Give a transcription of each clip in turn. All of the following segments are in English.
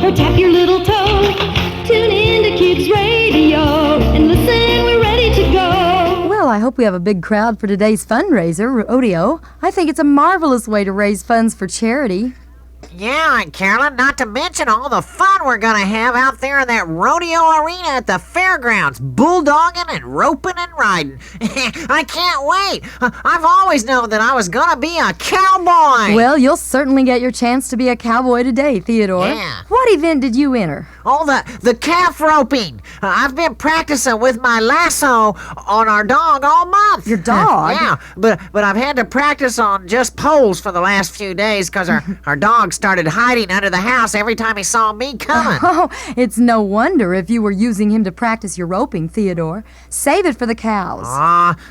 or tap your little toe. Tune in to Kids Radio and listen, we're ready to go. Well, I hope we have a big crowd for today's fundraiser, Rodeo. I think it's a marvelous way to raise funds for charity. Yeah, Aunt Carolyn, not to mention all the fun we're gonna have out there in that rodeo arena at the fairgrounds, bulldogging and roping and riding. I can't wait. I've always known that I was gonna be a cowboy. Well, you'll certainly get your chance to be a cowboy today, Theodore. Yeah. What event did you enter? Oh, the calf roping. I've been practicing with my lasso on our dog all month. Your dog? Yeah, but I've had to practice on just poles for the last few days because our dog started hiding under the house every time he saw me coming. Oh, it's no wonder if you were using him to practice your roping, Theodore. Save it for the cows.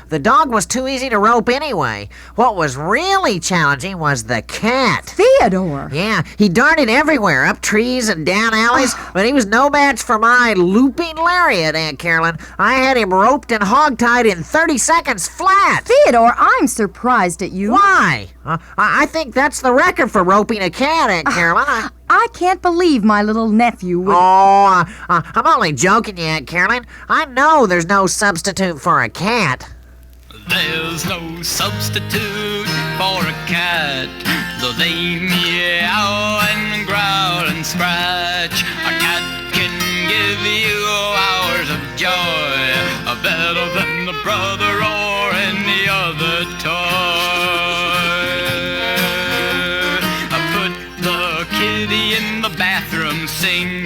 The dog was too easy to rope anyway. What was really challenging was the cat. Theodore! Yeah, he darted everywhere, up trees and down alleys, but he was no match for my looping lariat, Aunt Carolyn. I had him roped and hogtied in 30 seconds flat. Theodore, I'm surprised at you. Why? I think that's the record for roping a cat, Aunt Carolyn. I can't believe my little nephew would... I'm only joking, Aunt Carolyn. I know there's no substitute for a cat. There's no substitute for a cat, though they meow and growl and scratch. A cat can give you hours of joy, better than a brother or any other toy. Put the kitty in the bathroom sink,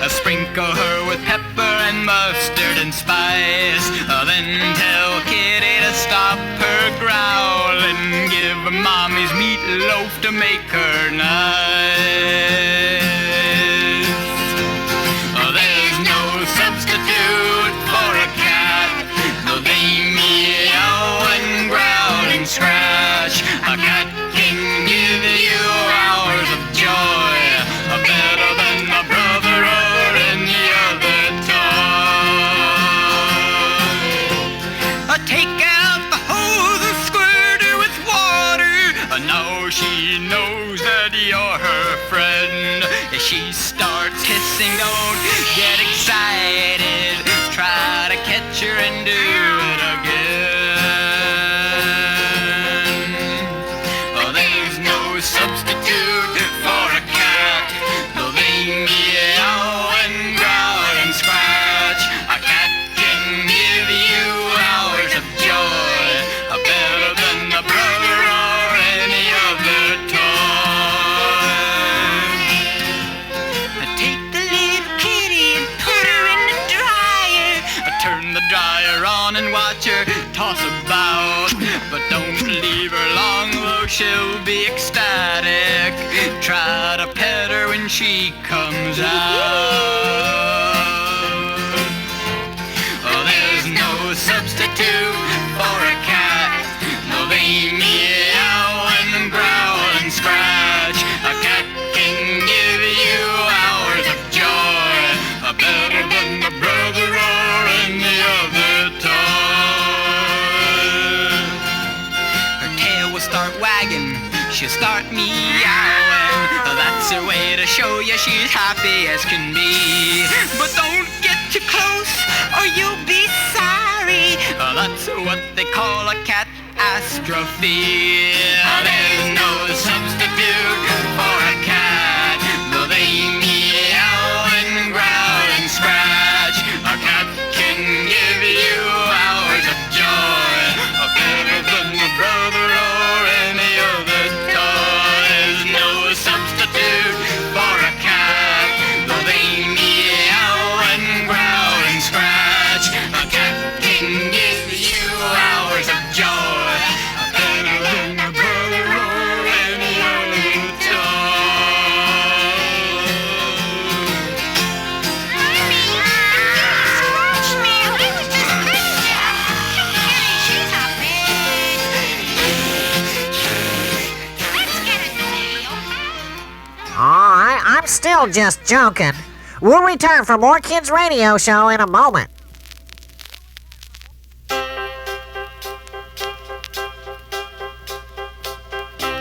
sprinkle her with pepper and mustard and spice, then tell Kitty to stop her growling, give her mommy's meatloaf to make her nice. There's no substitute for a cat, though they meow and growl and scratch. A cat can give you hours of joy, better than a brother or any other toy. Take out the hose and squirt her with water. Now she knows that you're her friend. If she starts hissing, don't get excited. Try to catch her and do it again. There's no substitute for a cat, though they meow and growl and scratch. A cat can give you hours of joy, better than a brother or any other toy. Take the little kitty and put her in the dryer. Turn the dryer on and watch her toss about, but don't leave her long, though she'll be ecstatic. Try to pet her when she comes out. There's no substitute for a cat, though they meow and growl and scratch. A cat can give you hours of joy, better than a brother or any other toy. Her tail will start wagging, she'll start meowing. That's her way to show you she's happy as can be. But don't get too close or you'll be sorry. That's what they call a catastrophe. There's no substitute for a cat, though they meow and growl and scratch. A cat can give you hours of joy, better than a brother or any other toy. There's no substitute for a cat, though they meow and growl and scratch. A cat can give you hours of joy, better than a brother or any other I'm still just joking. We'll return for more Kids Radio Show in a moment.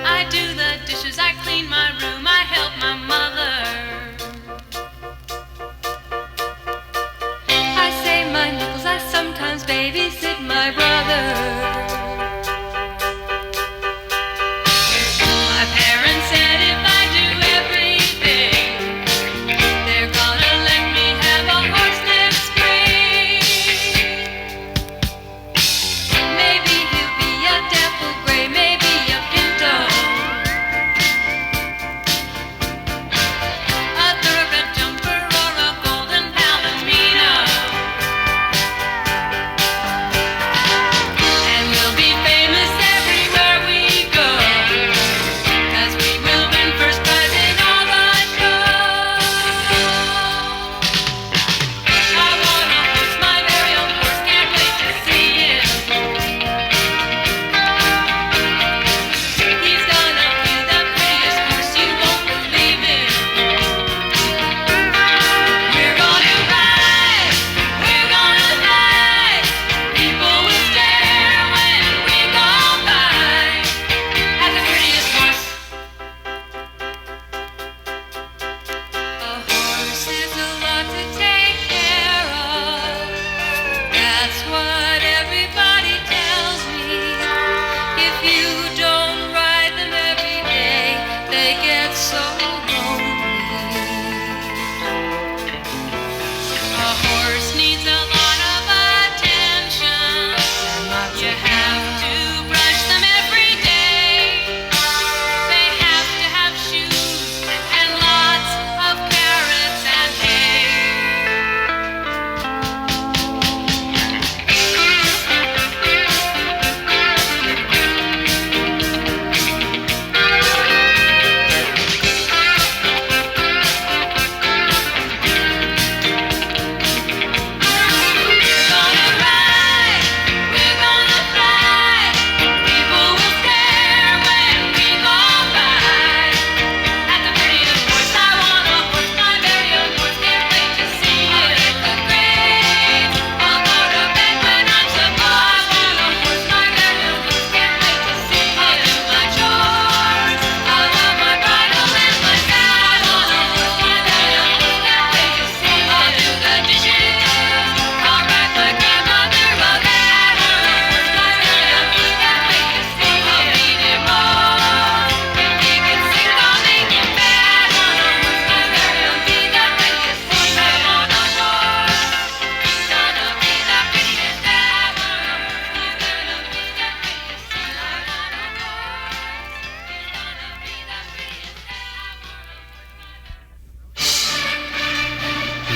I do the dishes, I clean my room, I help my mother.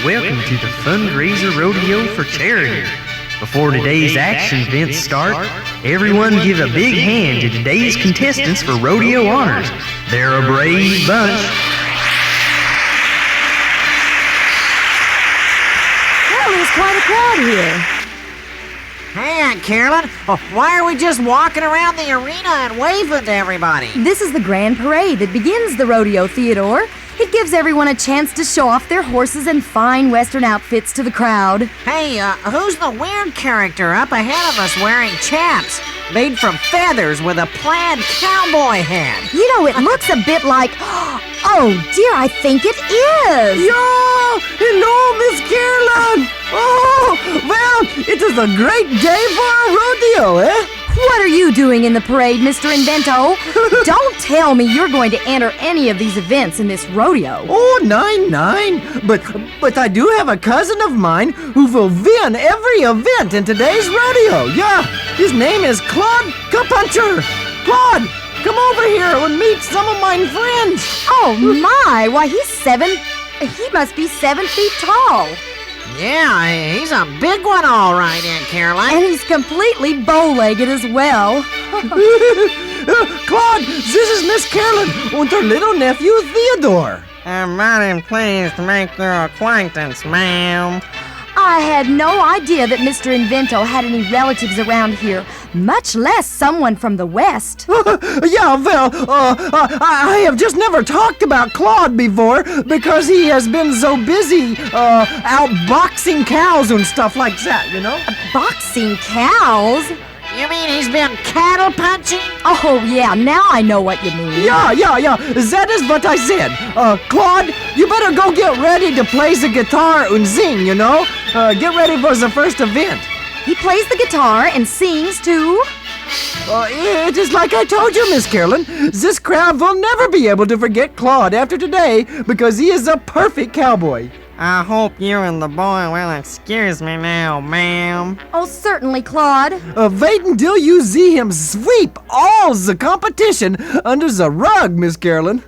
Welcome to the Fundraiser Rodeo for Charity. Before today's action events start, everyone give a big hand to today's contestants for rodeo honors. They're a brave bunch. Well, there's quite a crowd here. Hey, Aunt Carolyn, why are we just walking around the arena and waving to everybody? This is the grand parade that begins the rodeo, Theodore. It gives everyone a chance to show off their horses and fine Western outfits to the crowd. Hey, who's the weird character up ahead of us wearing chaps made from feathers with a plaid cowboy hat? You know, it looks a bit like... Oh, dear, I think it is. Yo! Hello, Miss Carolyn! Oh, well, it is a great day for a rodeo, eh? What are you doing in the parade, Mr. Invento? Don't tell me you're going to enter any of these events in this rodeo. Oh, nine. But I do have a cousin of mine who will win every event in today's rodeo. Yeah, his name is Claude Puncher. Claude, come over here and meet some of my friends. Oh, my. Why, he must be 7 feet tall. Yeah, he's a big one, all right, Aunt Caroline. And he's completely bow-legged as well. Claude, this is Miss Carolyn and her little nephew, Theodore. I'm mighty pleased to make your acquaintance, ma'am. I had no idea that Mr. Invento had any relatives around here, much less someone from the West. Yeah, well, I have just never talked about Claude before because he has been so busy out boxing cows and stuff like that, you know? Boxing cows? You mean he's been cattle punching? Oh, yeah, now I know what you mean. Yeah, that is what I said. Claude, you better go get ready to play the guitar and sing, you know? Get ready for the first event. He plays the guitar and sings, too? It is like I told you, Miss Carolyn. This crowd will never be able to forget Claude after today because he is a perfect cowboy. I hope you and the boy will excuse me now, ma'am. Oh, certainly, Claude. Wait until you see him sweep all the competition under the rug, Miss Carolyn.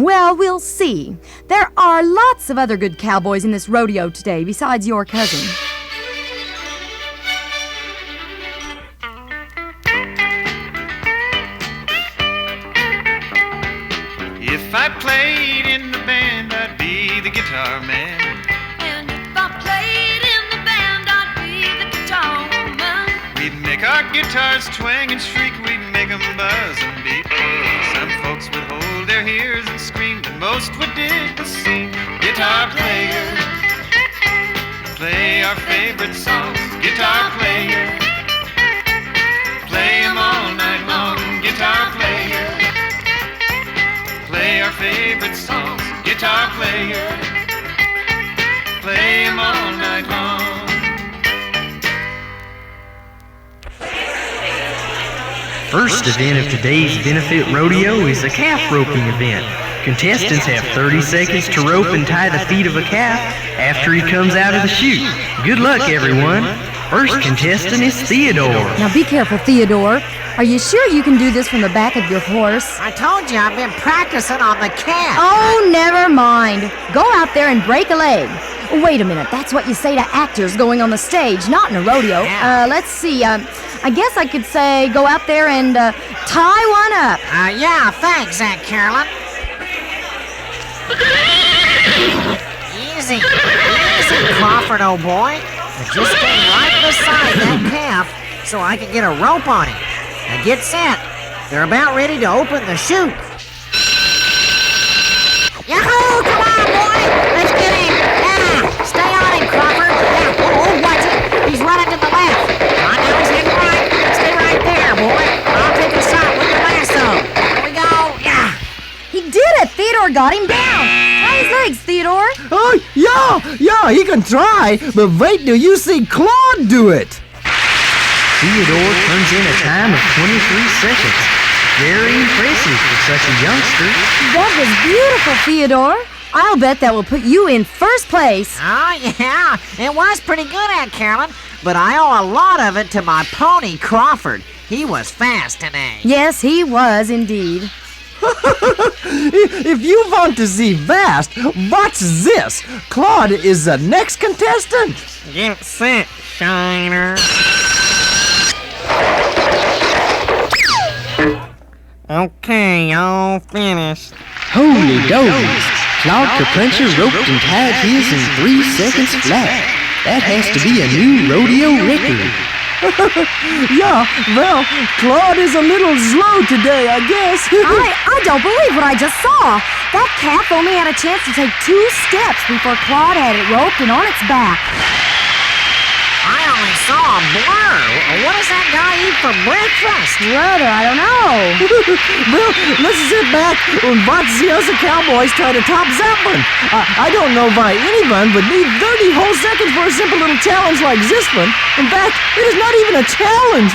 Well, we'll see. There are lots of other good cowboys in this rodeo today besides your cousin. If I played in the band, I'd be the guitar man. And if I played in the band, I'd be the guitar woman. We'd make our guitars twang and shriek, we'd make 'em buzz and beat. Some folks would hold their ears and scream, but most would dig the scene. Guitar player, play our favorite songs. Guitar player, play 'em all night long. Guitar player, play our favorite songs. Guitar player, play 'em all night long. First event of today's benefit rodeo is a calf roping event. Contestants have 30 seconds to rope and tie the feet of a calf after he comes out of the chute. Good luck, everyone. First contestant is Theodore. Now be careful, Theodore. Are you sure you can do this from the back of your horse? I told you I've been practicing on the calf. Oh, never mind. Go out there and break a leg. Wait a minute, that's what you say to actors going on the stage, not in a rodeo. Yeah. Let's see, I guess I could say go out there and tie one up. Yeah, thanks, Aunt Carolyn. Easy, Crawford, old boy. Now just stay right beside that calf so I can get a rope on him. Now get set. They're about ready to open the chute. Yahoo! Come on, boy! Let's get him! Yeah! Stay on him, Crawford! Yeah! Oh, watch it! He's running to the left! On now, he's heading right! Stay right there, boy! I'll take a shot with the lasso! Here we go! Yeah! He did it! Theodore got him down! Tie his legs, Theodore! Oh, yeah, he can try, but wait till you see Claude do it. Theodore turns in a time of 23 seconds. Very impressive for such a youngster. That was beautiful, Theodore. I'll bet that will put you in first place. Oh, yeah, it was pretty good, Aunt Carolyn, but I owe a lot of it to my pony, Crawford. He was fast today. Yes, he was indeed. If you want to see vast, watch this. Claude is the next contestant. Get set, Shiner. Okay, all finished. Holy doggies! Claude Carpenter roped and tied his in 3 seconds flat. That has to be a new rodeo record. Yeah, well, Claude is a little slow today, I guess. I don't believe what I just saw. That calf only had a chance to take 2 steps before Claude had it roped and on its back. I only saw a blur. What does that guy eat for breakfast? Brother, I don't know. Well, let's sit back and watch the other cowboys try to top Zeppelin. I don't know why anyone would need 30 whole seconds for a simple little challenge like this one. In fact, it is not even a challenge.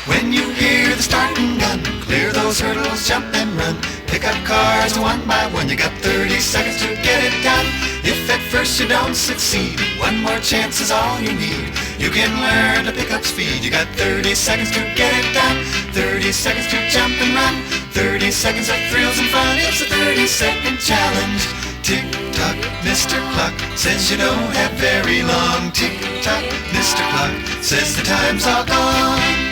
When you hear the starting gun, clear those hurdles, jump and run. Pick up cars one by one, you got 30 seconds to get it done. If at first you don't succeed, one more chance is all you need. You can learn to pick up speed, you got 30 seconds to get it done. 30 seconds to jump and run, 30 seconds of thrills and fun. It's a 30-second challenge. Tick-tock, Mr. Clock says you don't have very long. Tick-tock, Mr. Clock says the time's all gone.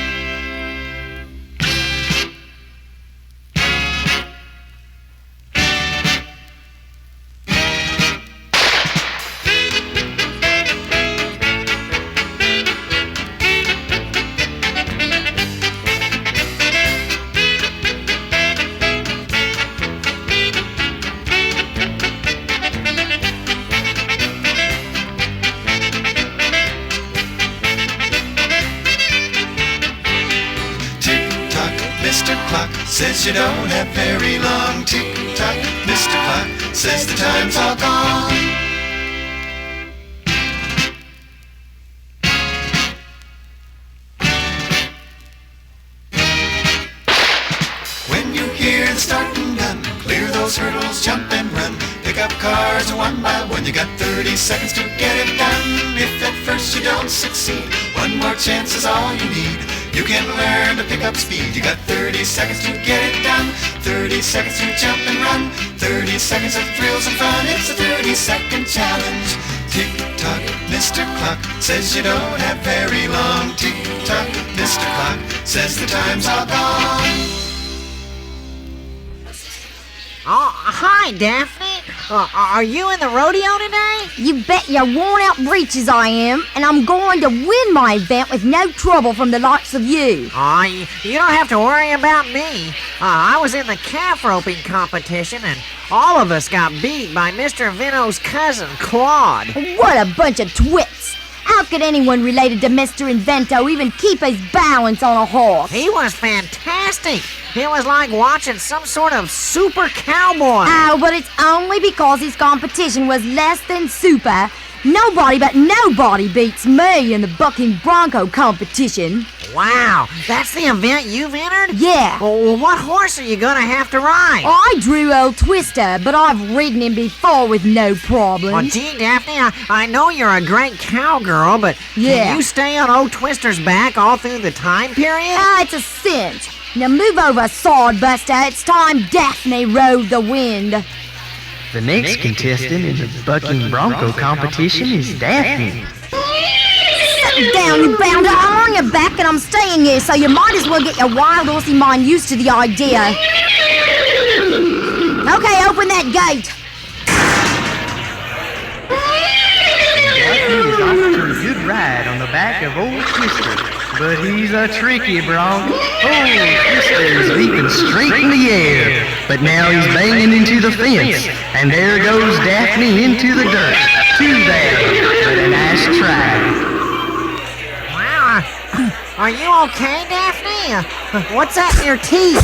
Mr. Clock says you don't have very long. Tick-tock, Mr. Clock says the time's all gone. When you hear the starting gun, clear those hurdles, jump and run. Pick up cars one by one, you got 30 seconds to get it done. If at first you don't succeed, one more chance is all you need. You can learn to pick up speed, you got 30 seconds to get it done. 30 seconds to jump and run, 30 seconds of thrills and fun. It's a 30-second challenge. Tick-tock, Mr. Clock says you don't have very long. Tick-tock, Mr. Clock says the time's all gone. Oh, hi, Daphne. Are you in the rodeo today? You bet your worn-out breeches I am, and I'm going to win my event with no trouble from the likes of you. Aw, you don't have to worry about me. I was in the calf roping competition, and all of us got beat by Mr. Invento's cousin, Claude. What a bunch of twits! How could anyone related to Mr. Invento even keep his balance on a horse? He was fantastic. It was like watching some sort of super cowboy. Oh, but it's only because his competition was less than super. Nobody beats me in the bucking bronco competition. Wow, that's the event you've entered? Yeah. Well, what horse are you gonna have to ride? I drew old Twister, but I've ridden him before with no problem. Well, gee, Daphne, I know you're a great cowgirl, but Yeah. can you stay on old Twister's back all through the time period? It's a cinch. Now move over, Swordbuster. It's time Daphne rode the wind. The next contestant in the bucking bronco competition is Daphne. Sit down, you bounder. I'm on your back and I'm staying here, so you might as well get your wild horsey mind used to the idea. Okay, open that gate. Daphne is off to a good ride on the back of old Twister, but he's a tricky bronco. Twister is leaping straight in the air, but now he's banging into the fence, and there goes Daphne into the dirt. Too bad, but a nice try. Wow, are you okay, Daphne? What's that in your teeth?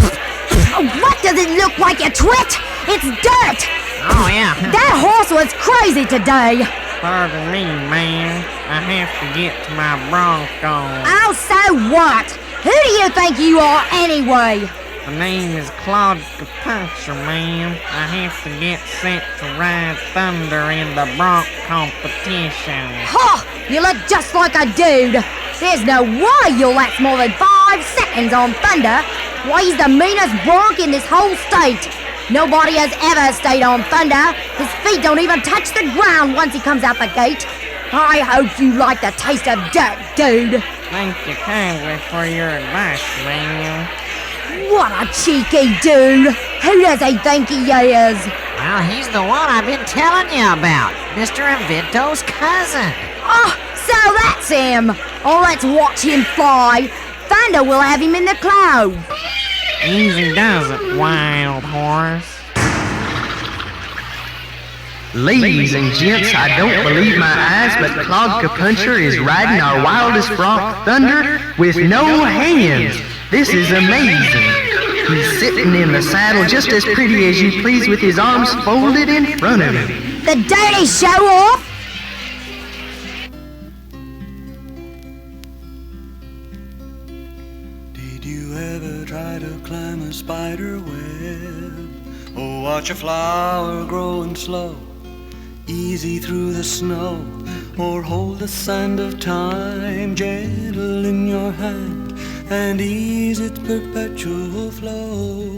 Oh, what does it look like, you twit? It's dirt! Oh, yeah. That horse was crazy today. Pardon me, man. I have to get to my bronco. Oh, so what? Who do you think you are, anyway? The name is Claude Puncture, ma'am. I have to get set to ride thunder in the bronc competition. Ha! You look just like a dude. There's no way you'll last more than 5 seconds on thunder. Why, he's the meanest bronc in this whole state. Nobody has ever stayed on thunder. His feet don't even touch the ground once he comes out the gate. I hope you like the taste of dirt, dude. Thank you kindly for your advice, ma'am. What a cheeky dude. Who does he think he is? Well, he's the one I've been telling you about, Mr. Invento's cousin. Oh, so that's him. Oh, let's watch him fly. Thunder will have him in the clouds. Easy does it, wild horse. Ladies and gents, I don't believe my eyes, but Claude Capuncher is riding our wildest bronc Thunder with no hands. This is amazing. He's sitting in the saddle just as pretty as you please with his arms folded in front of him. The dirty show-off. Did you ever try to climb a spider web? Or watch a flower growing slow, easy through the snow? Or hold the sand of time gentle in your hand and ease its perpetual flow?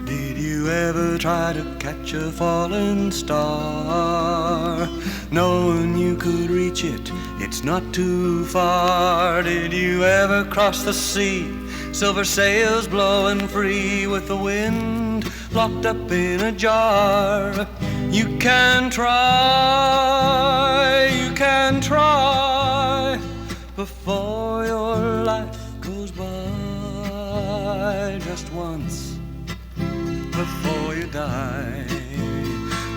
Did you ever try to catch a falling star, knowing you could reach it, it's not too far? Did you ever cross the sea, silver sails blowing free with the wind locked up in a jar? You can try before your life goes by. Just once before you die.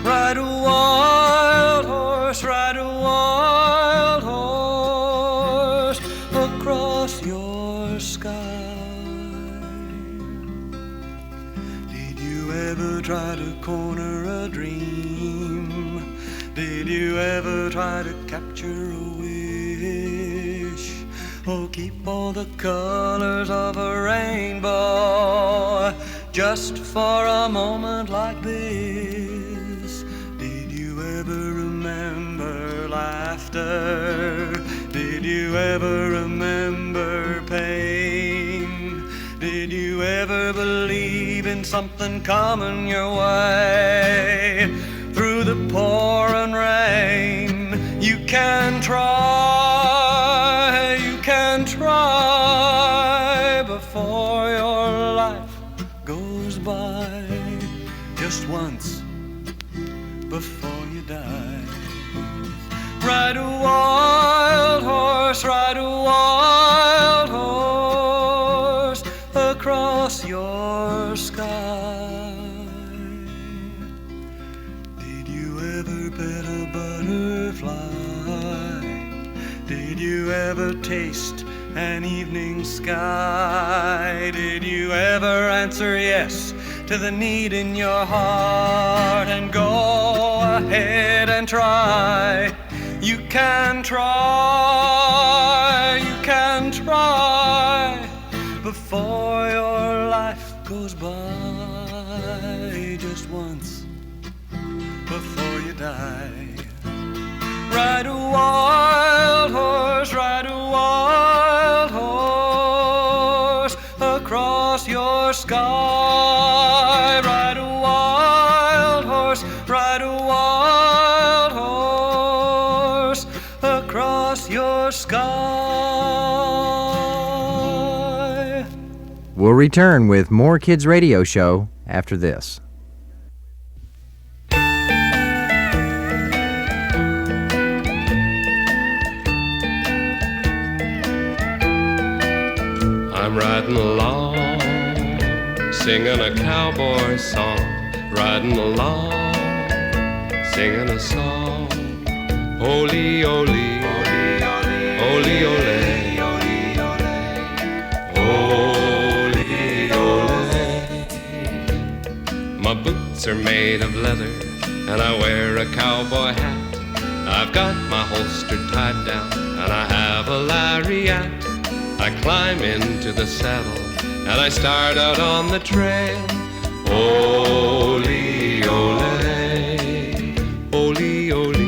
Ride a wild horse, ride a wild horse across your sky. Did you ever try to corner a dream? Did you ever try to capture a wish? Oh, keep all the colors of a rainbow just for a moment like this. Did you ever remember laughter? Did you ever remember pain? Did you ever believe in something coming your way through the pouring rain? You can try before your life goes by. Just once before you die. Ride a wild horse, ride a wild horse across your sky. Did you ever pet a butterfly? Did you ever taste an evening sky? Did you ever answer yes to the need in your heart? And go ahead and try. You can try before your life goes by. Just once before you die. Ride a wild horse, ride a wild horse across your sky. Ride a wild horse, ride a wild horse across your sky. We'll return with more Kids Radio Show after this. I'm riding along, singing a cowboy song, riding along, singing a song. Ole, ole, ole, ole, ole, ole. My boots are made of leather, and I wear a cowboy hat. I've got my holster tied down, and I have a lariat. I climb into the saddle and I start out on the trail. Ole, ole, ole, ole, ole,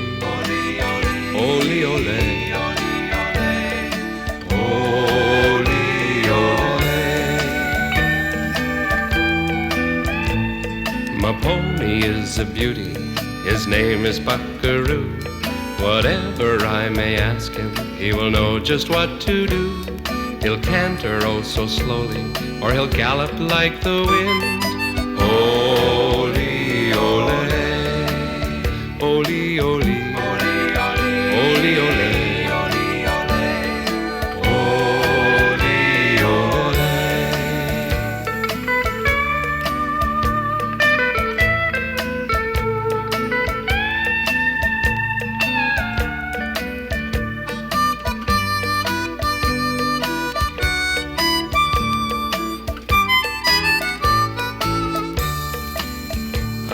ole, ole. My pony is a beauty, his name is Buckaroo. Whatever I may ask him, he will know just what to do. He'll canter oh so slowly, or he'll gallop like the wind. Ole, ole, ole, ole, ole, ole.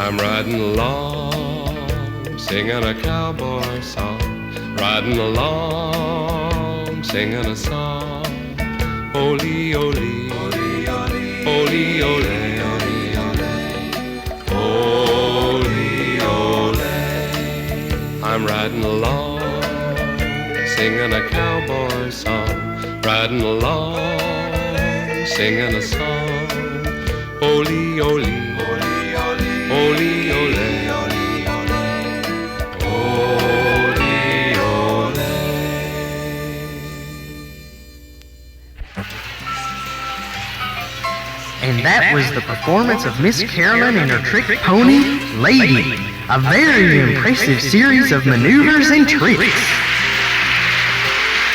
I'm riding along, singing a cowboy song. Riding along, singing a song. Ole, ole, ole, ole, ole, ole, ole. I'm riding along, singing a cowboy song. Riding along, singing a song. Ole, ole, ole, ole, ole, ole. And that was the performance of Miss Carolyn and her trick pony, Lady. A very impressive series of maneuvers and tricks.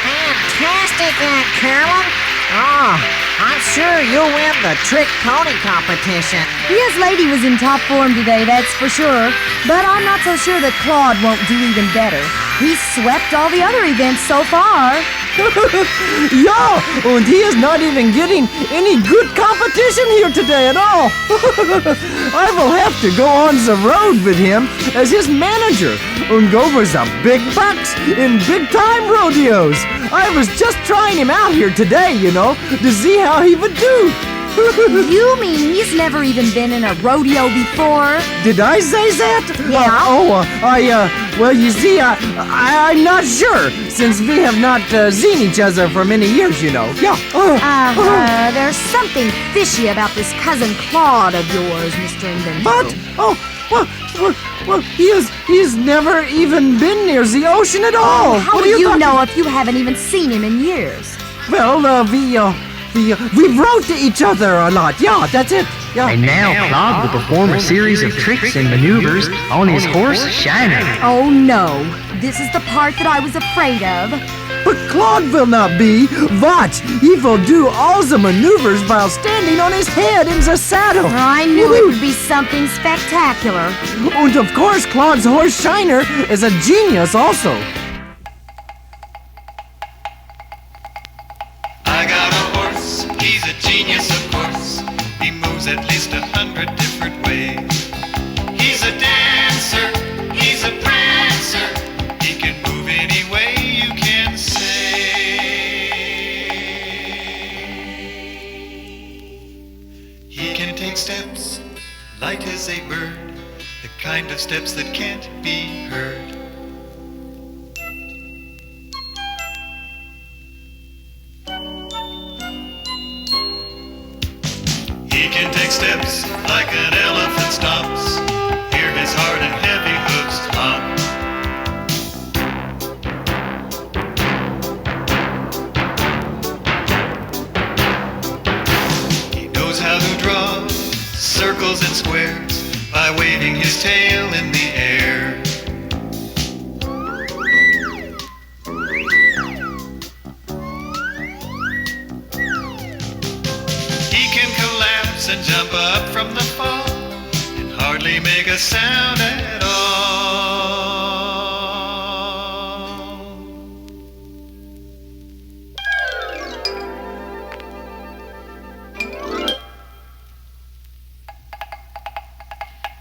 Fantastic, Aunt Carolyn. Oh, I'm sure you'll win the trick pony competition. Yes, Lady was in top form today, that's for sure. But I'm not so sure that Claude won't do even better. He's swept all the other events so far. Yeah, and he is not even getting any good competition here today at all. I will have to go on the road with him as his manager and go over some big bucks in big-time rodeos. I was just trying him out here today, you know, to see how he would do. You mean he's never even been in a rodeo before? Did I say that? Yeah. Well, you see, I'm not sure, since we have not seen each other for many years, you know. Yeah. There's something fishy about this cousin Claude of yours, Mr. Invento. But, well, he's never even been near the ocean at all. How would you know if you haven't even seen him in years? Well, we wrote to each other a lot. Yeah, that's it. Yeah. And now Claude will perform a series of tricks and maneuvers on his horse, Shiner. Oh no, this is the part that I was afraid of. But Claude will not be. Watch, he will do all the maneuvers while standing on his head in the saddle. I knew it would be something spectacular. And of course, Claude's horse, Shiner, is a genius also. I got a horse, he's a genius, of course. He moves at least 100 different ways. He's a dancer, he's a prancer. He can move any way you can say. He can take steps light as a bird, the kind of steps that can't be heard. He can take steps like an elephant stomps. Hear his hard and heavy hooves thump. He knows how to draw circles and squares by waving his tail in the air. And jump up from the fall and hardly make a sound at all.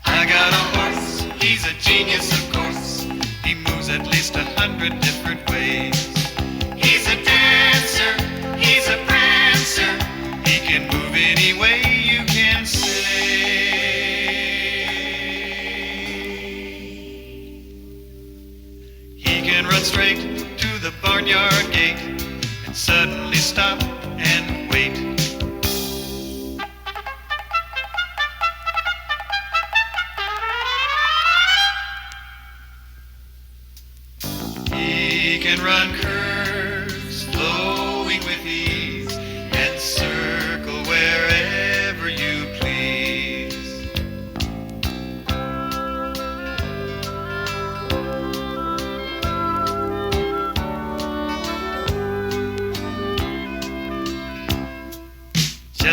I got a horse, he's a genius, of course. He moves at least 100 different ways. He's a dancer, he's a prancer. He can move in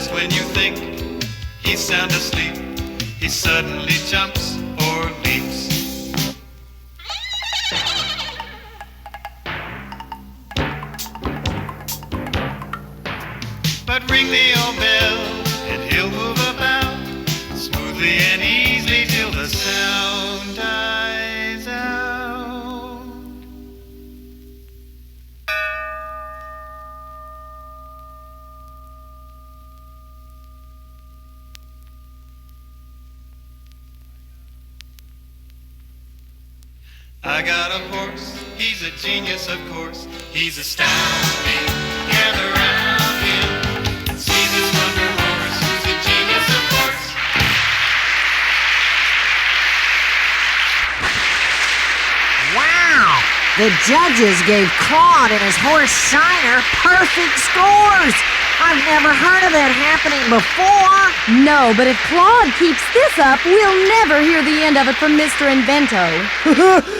Just when you think he's sound asleep, he suddenly jumps or leaps. But ring the old bell and he'll move about smoothly and easily till the sound dies out. I got a horse, he's a genius of course, he's astounding. Gather round him, see this wonder horse, who's a genius of course. Wow! The judges gave Claude and his horse Shiner perfect scores! I've never heard of that happening before! No, but if Claude keeps this up, we'll never hear the end of it from Mr. Invento.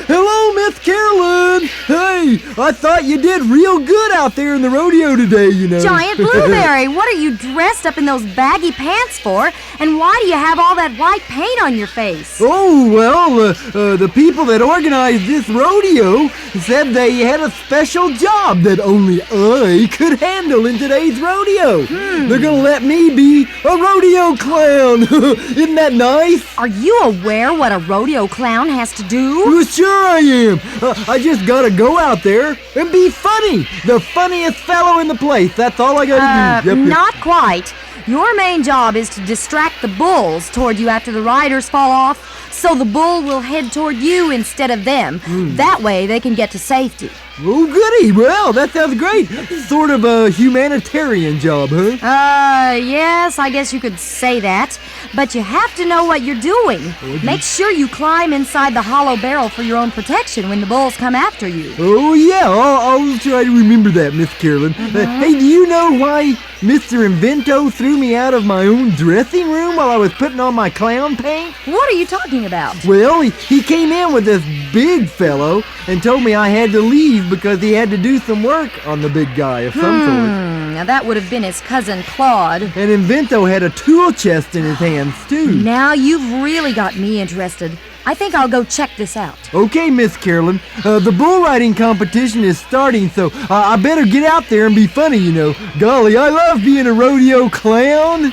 Hello, Miss Carolyn. Hey, I thought you did real good out there in the rodeo today, you know. Giant Blueberry, what are you dressed up in those baggy pants for? And why do you have all that white paint on your face? Oh, well, the people that organized this rodeo said they had a special job that only I could handle in today's rodeo. They're gonna let me be a rodeo clown. Isn't that nice? Are you aware what a rodeo clown has to do? Well, sure I am. I just gotta go out there and be funny. The funniest fellow in the place. That's all I gotta do. Yep. Not quite. Your main job is to distract the bulls toward you after the riders fall off, so the bull will head toward you instead of them. That way they can get to safety. Oh, goody. Well, that sounds great. Sort of a humanitarian job, huh? Yes, I guess you could say that. But you have to know what you're doing. Make sure you climb inside the hollow barrel for your own protection when the bulls come after you. Oh, yeah. I'll try to remember that, Miss Carolyn. Hey, do you know why Mr. Invento threw me out of my own dressing room while I was putting on my clown paint? What are you talking about? Well, he came in with this big fellow and told me I had to leave because he had to do some work on the big guy of some sort. Now that would have been his cousin Claude. And Invento had a tool chest in his hands, too. Now you've really got me interested. I think I'll go check this out. Okay, Miss Carolyn. The bull riding competition is starting, so I better get out there and be funny, you know. Golly, I love being a rodeo clown.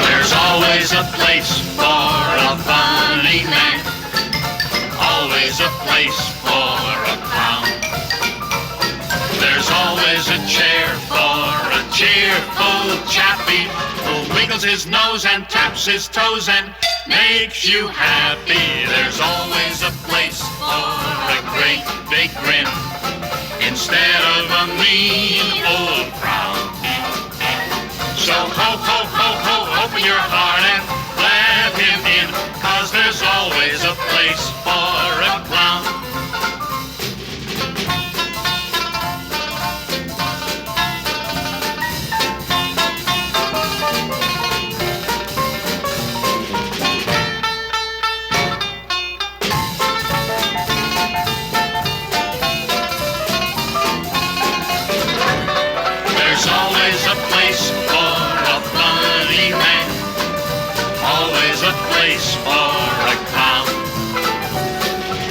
There's always a place for a funny man. Always a place for a clown. There's always a chair for a cheerful chappie who wiggles his nose and taps his toes and makes you happy. There's always a place for a great big grin instead of a mean old frown. So ho, ho, ho, ho, open your heart and let him in, 'cause there's always a place for a clown. There's always a place for a funny man. Always a place for a clown.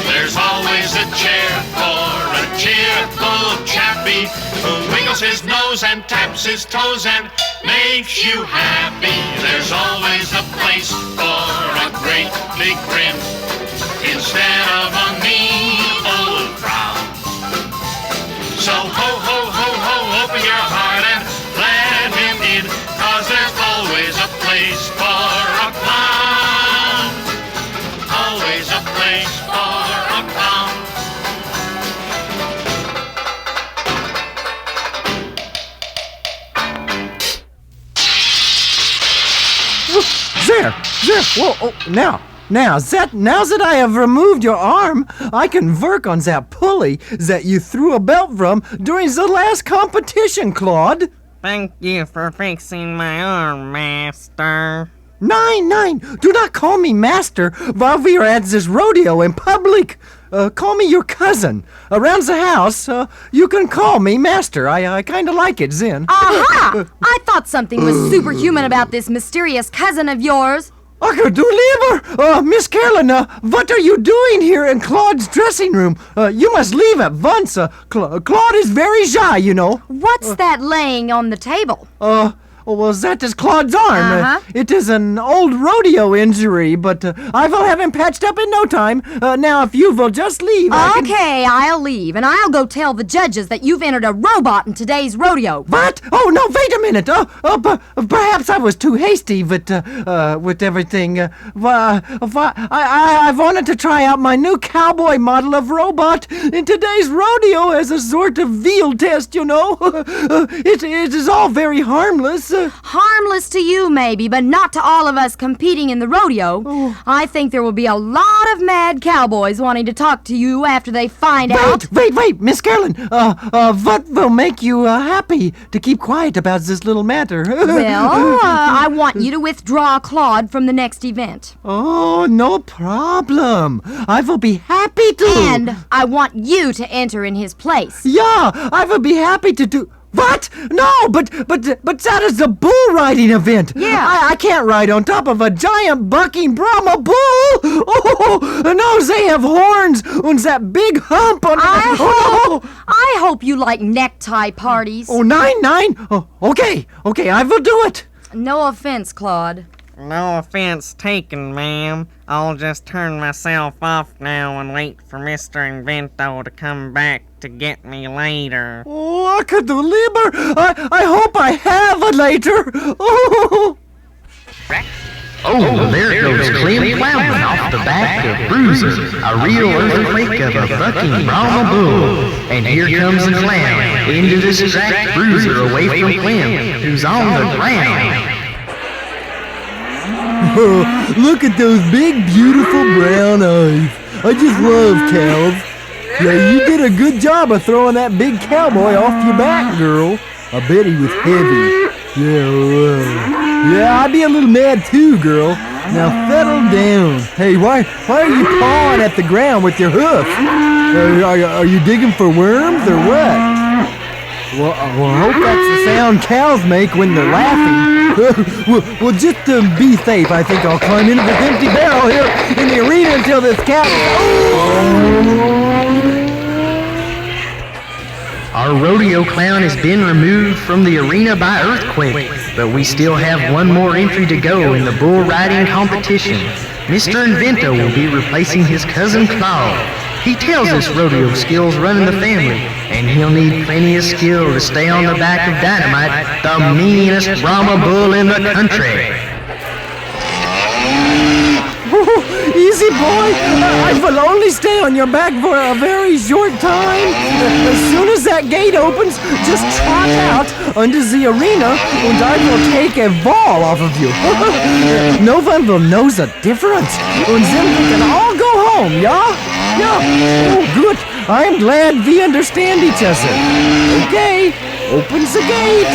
There's always a chair for a cheerful chappie who wiggles his nose and taps his toes and makes you happy. There's always a place for a great big grin instead of a mean old frown. So ho, ho, ho, ho, open your heart and let him in, 'cause there's always a place for a clown. Always a place for a clown. There. Whoa, oh, now, now that I have removed your arm, I can work on that pulley that you threw a belt from during the last competition, Claude. Thank you for fixing my arm, master. Nine, do not call me master while we are at this rodeo in public. Call me your cousin. Around the house, you can call me master. I kind of like it, Zen. Aha! I thought something was superhuman about this mysterious cousin of yours. I could do lieber. Miss Carolyn, what are you doing here in Claude's dressing room? You must leave at once. Claude is very shy, you know. What's that laying on the table? Well, that is Claude's arm. Uh-huh. It is an old rodeo injury, but I will have him patched up in no time. Now, if you will just leave, Okay, I'll leave, and I'll go tell the judges that you've entered a robot in today's rodeo. What? Oh, no, wait a minute. Perhaps I was too hasty with everything. I wanted to try out my new cowboy model of robot in today's rodeo as a sort of veal test, you know. It is all very harmless. Harmless to you, maybe, but not to all of us competing in the rodeo. I think there will be a lot of mad cowboys wanting to talk to you after they find out. Wait, Miss Carolyn. What will make you happy to keep quiet about this little matter? Well, I want you to withdraw Claude from the next event. Oh, no problem. I will be happy to. And I want you to enter in his place. Yeah, I will be happy to do. What? No, but that is the bull riding event. Yeah. I can't ride on top of a giant bucking Brahma bull. Oh, no, they have horns and that big hump on I hope you like necktie parties. Oh, nine. Oh, okay, I will do it. No offense, Claude. No offense taken, ma'am. I'll just turn myself off now and wait for Mr. Invento to come back to get me later. Oh, I could do lieber. I hope I have a later. Oh. Oh, there goes Clem Cloudman off the back of Bruiser, a real earthquake of a bucking Brahma bull. And here comes the clown into this track Bruiser away from Clem, who's on the ground. Look at those big, beautiful brown eyes. I just love cows. Yeah, you did a good job of throwing that big cowboy off your back, girl. I bet he was heavy. Yeah, I'd be a little mad too, girl. Now settle down. Hey, why are you pawing at the ground with your hoof? Are you digging for worms or what? Well, I hope that's the sound cows make when they're laughing. Well, just to be safe, I think I'll climb into this empty barrel here in the arena until this cow... Our rodeo clown has been removed from the arena by earthquake, but we still have one more entry to go in the bull riding competition. Mr. Invento will be replacing his cousin Claude. He tells us rodeo skills run in the family, and he'll need plenty of skill to stay on the back of Dynamite, the meanest Brahma bull in the country. Easy, boy. I will only stay on your back for a very short time. As soon as that gate opens, just trot out under the arena, and I will take a ball off of you. No one will know the difference, and then we can all go home, yeah? Oh, good. I am glad we understand each other. Okay, opens the gate.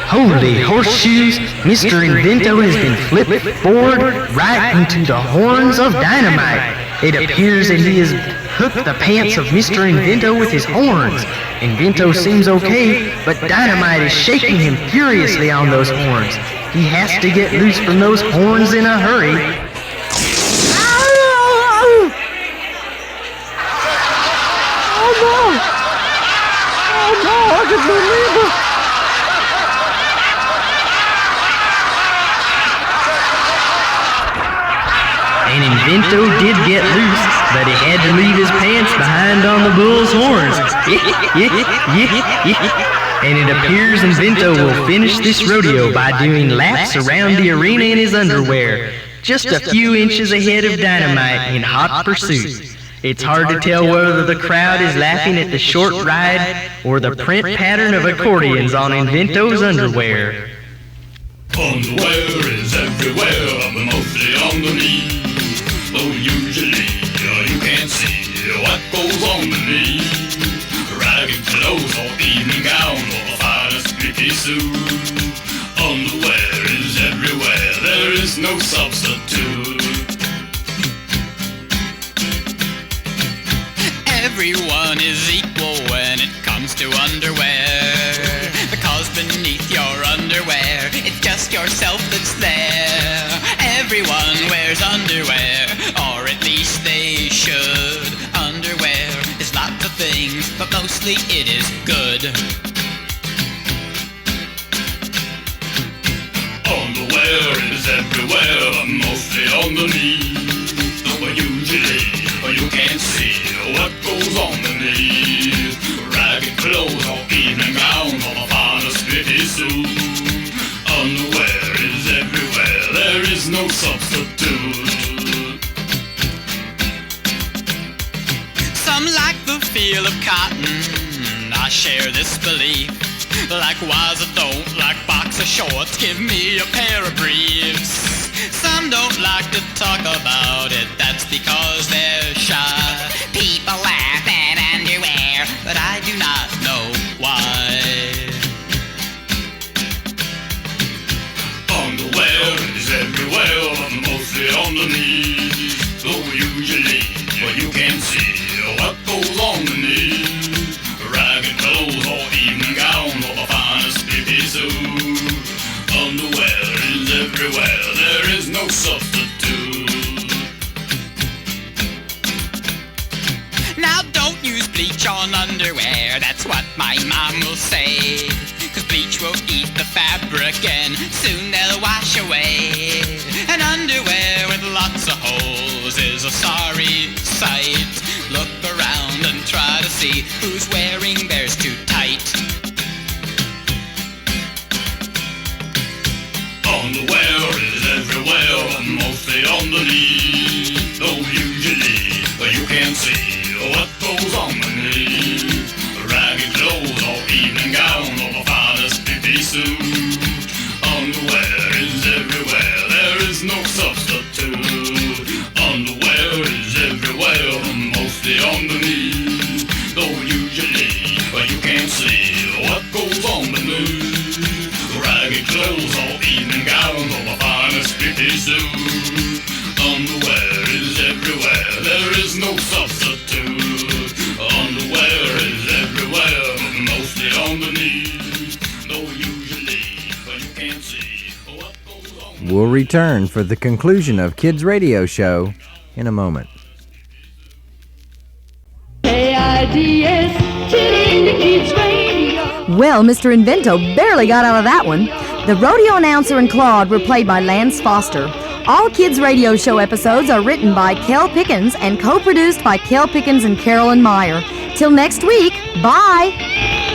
Holy horseshoes! Mr. Invento has been flipped forward right into the horns of Dynamite. It appears that he has hooked the pants of Mr. Invento with his horns. Invento seems okay, but Dynamite is shaking him furiously on those horns. He has to get loose from those horns in a hurry. Oh no, I can believe it. And Invento did get loose, but he had to leave his pants behind on the bull's horns. And it appears Invento will finish this rodeo by doing laps around the arena in his underwear, just a few inches ahead of Dynamite in hot pursuit. It's hard to tell whether the crowd is laughing at the short ride or the print pattern of accordions on Invento's underwear. Underwear is everywhere, but mostly on the knee. So usually you can't see what goes on beneath. Ragged clothes or evening gown or a finest sticky suit. no substitute. Everyone is equal when it comes to underwear, because beneath your underwear, it's just yourself that's there. Everyone wears underwear, or at least they should. Underwear is lots of things, but mostly it is good. Underwear is everywhere, but mostly on the knees. But usually you can't see what goes on beneath. Ragged clothes or evening gowns or the finest pretty suit. Underwear is everywhere, there is no substitute. Some like the feel of cotton, I share this belief. Likewise I don't like boxer shorts, give me a pair of briefs. Some don't like to talk about it, that's because they're shy. People laugh at underwear, but I do not know why. Underwear is everywhere, but mostly on the knees. Though usually you can't see what goes on beneath. Ragged clothes or evening gowns or the finest baby suit. Underwear is everywhere, there is no substitute. Now don't use bleach on underwear, that's what my mom will say. Cause bleach will eat the fabric and soon they'll wash away. And underwear with lots of holes is a sorry sight. Look around and try to see who's wearing theirs too tight. Underwear is everywhere, but mostly on the knees. Though usually you can't see what goes on beneath. Ragged clothes or evening gowns or the finest baby suit. Underwear is everywhere, there is no substitute. Underwear is everywhere, but mostly on the knees. Though usually you can't see what goes on beneath. Ragged clothes or evening gowns or the finest baby suit. Underwear is everywhere, there is no substitute. Underwear is everywhere, but mostly on the knees. Though usually you can't see what goes on. We'll return for the conclusion of Kids Radio Show in a moment. KIDS, tune in to Kids Radio. Well, Mr. Invento barely got out of that one. The rodeo announcer and Claude were played by Lance Foster. All Kids Radio Show episodes are written by Kel Pickens and co-produced by Kel Pickens and Carolyn Meyer. Till next week, bye!